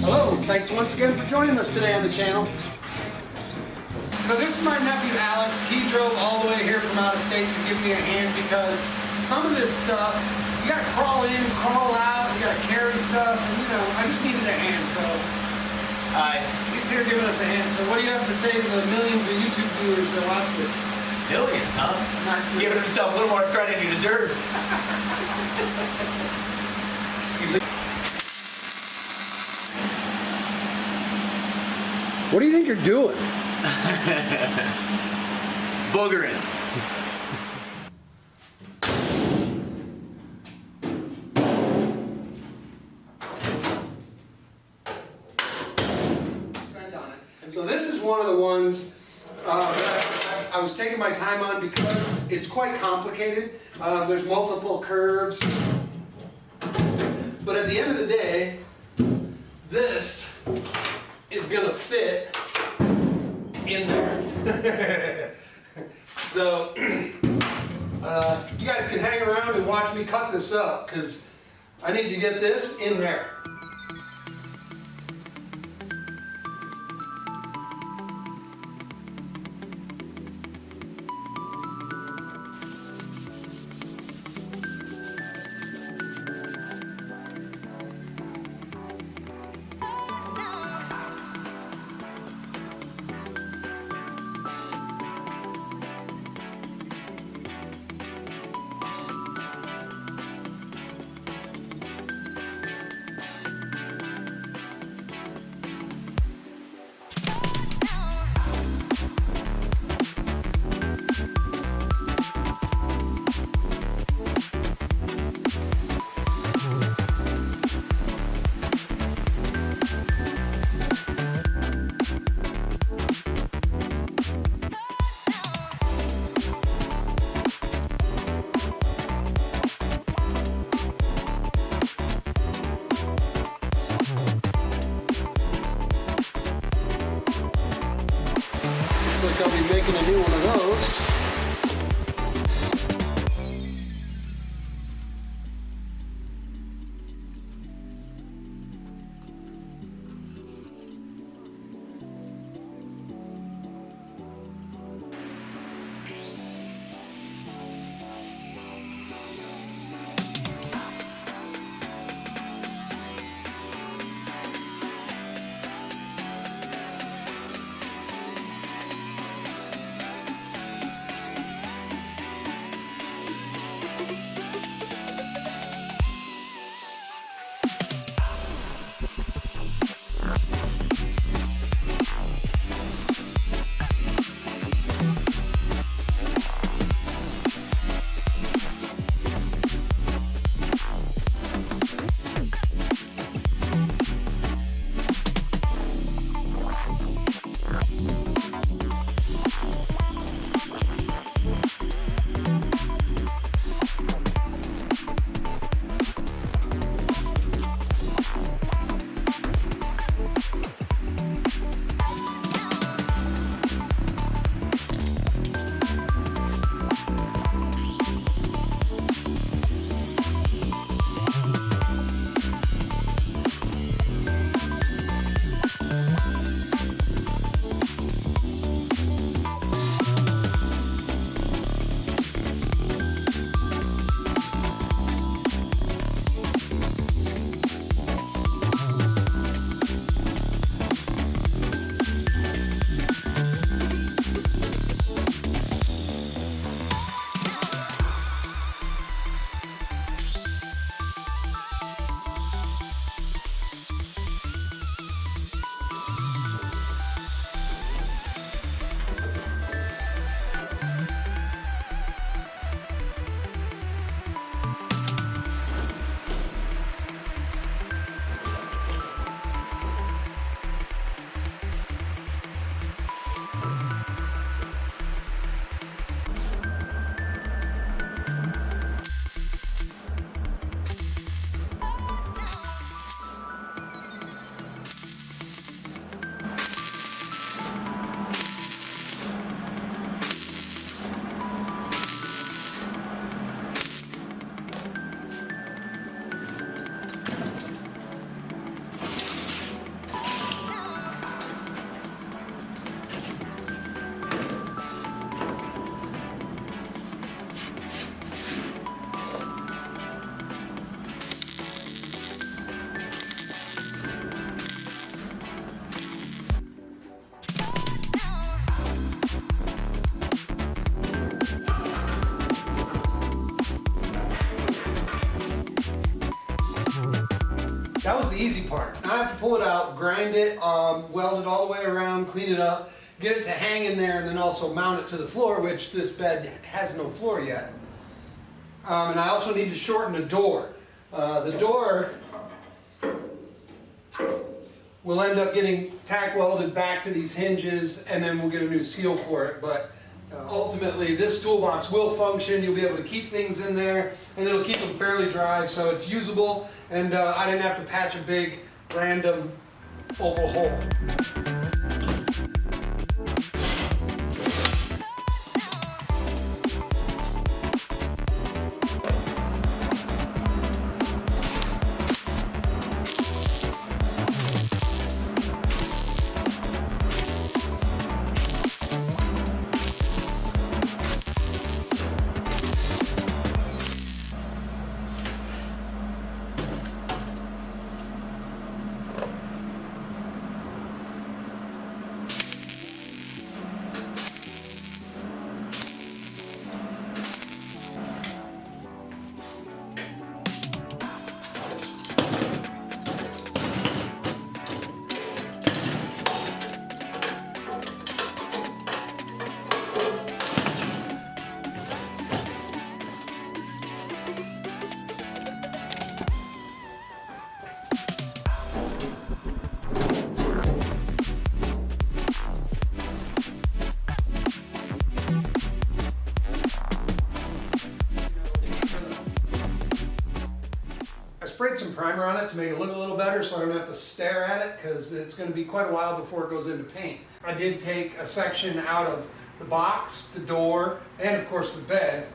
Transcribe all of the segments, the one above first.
Hello, thanks once again for joining us today on the channel. So this is my nephew Alex. He drove all the way here from out of state to give me a hand because some of this stuff, you gotta crawl in, crawl out, you gotta carry stuff, and you know, I just needed a hand, so he's here giving us a hand. So what do you have to say to the millions of YouTube viewers that watch this? Millions, huh? Giving himself a little more credit he deserves. What do you think you're doing? Boogering. So this is one of the ones that I was taking my time on because it's quite complicated. There's multiple curves. But at the end of the day, this is going to fit in there. So you guys can hang around and watch me cut this up because I need to get this in there. Looks like I'll be making a new one of those. That was the easy part. Now I have to pull it out, grind it, weld it all the way around, clean it up, get it to hang in there, and then also mount it to the floor, which this bed has no floor yet. And I also need to shorten the door. The door will end up getting tack welded back to these hinges, and then we'll get a new seal for it. But ultimately, this toolbox will function. You'll be able to keep things in there, and it'll keep them fairly dry, so it's usable. And I didn't have to patch a big, random oval hole. Sprayed some primer on it to make it look a little better so I don't have to stare at it, because it's going to be quite a while before it goes into paint. I did take a section out of the box, the door, and of course the bed,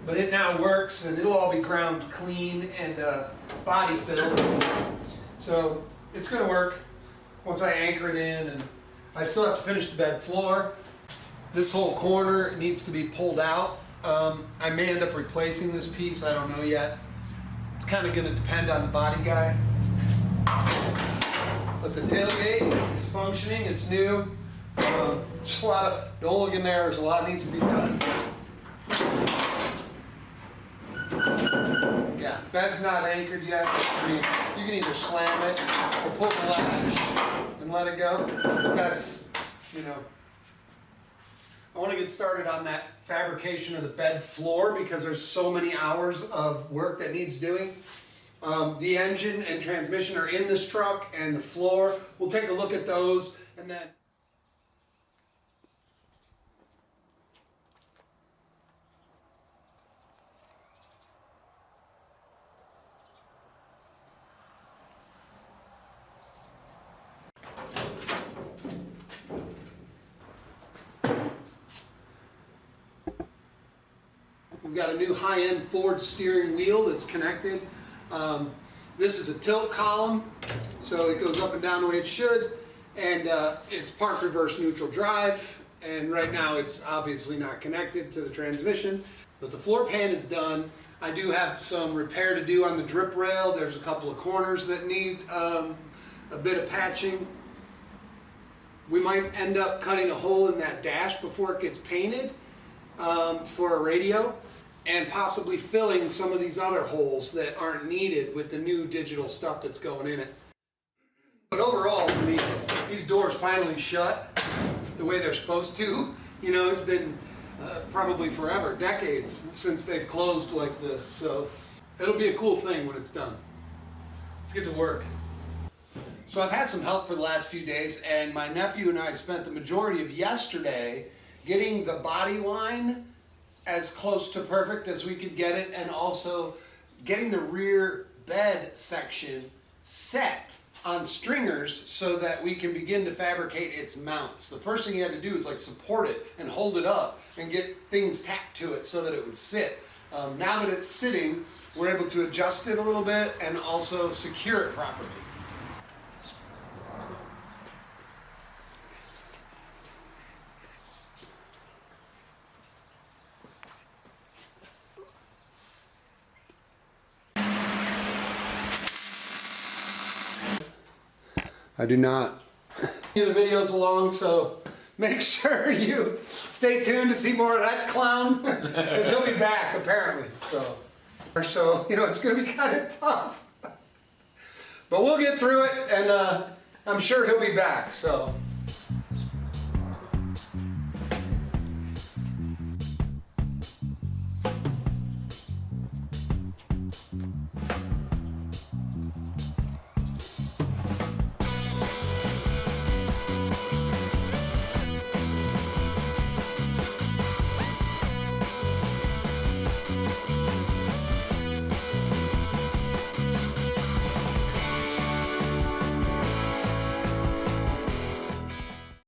but it now works and it'll all be ground clean and body filled. So it's going to work once I anchor it in, and I still have to finish the bed floor. This whole corner needs to be pulled out. I may end up replacing this piece, I don't know yet. It's kind of going to depend on the body guy. But the tailgate is functioning, it's new. Just a lot of, don't look in there, there's a lot needs to be done. Yeah, bed's not anchored yet. I mean, you can either slam it or pull the latch and let it go. But that's, you know, I want to get started on that fabrication of the bed floor because there's so many hours of work that needs doing. The engine and transmission are in this truck, and the floor, we'll take a look at those, and then we've got a new high-end Ford steering wheel that's connected. This is a tilt column, so it goes up and down the way it should, and it's park reverse neutral drive, and right now it's obviously not connected to the transmission, but the floor pan is done. I do have some repair to do on the drip rail. There's a couple of corners that need a bit of patching. We might end up cutting a hole in that dash before it gets painted for a radio, and possibly filling some of these other holes that aren't needed with the new digital stuff that's going in it. But overall, for me, these doors finally shut the way they're supposed to. You know, it's been probably forever, decades, since they've closed like this. So it'll be a cool thing when it's done. Let's get to work. So I've had some help for the last few days, and my nephew and I spent the majority of yesterday getting the body line as close to perfect as we could get it, and also getting the rear bed section set on stringers so that we can begin to fabricate its mounts. The first thing you had to do is like support it and hold it up and get things tacked to it so that it would sit. Now that it's sitting, we're able to adjust it a little bit and also secure it properly. I do not. The video's along, so make sure you stay tuned to see more of that clown, because he'll be back apparently. So, you know, it's going to be kind of tough. But we'll get through it, and I'm sure he'll be back. So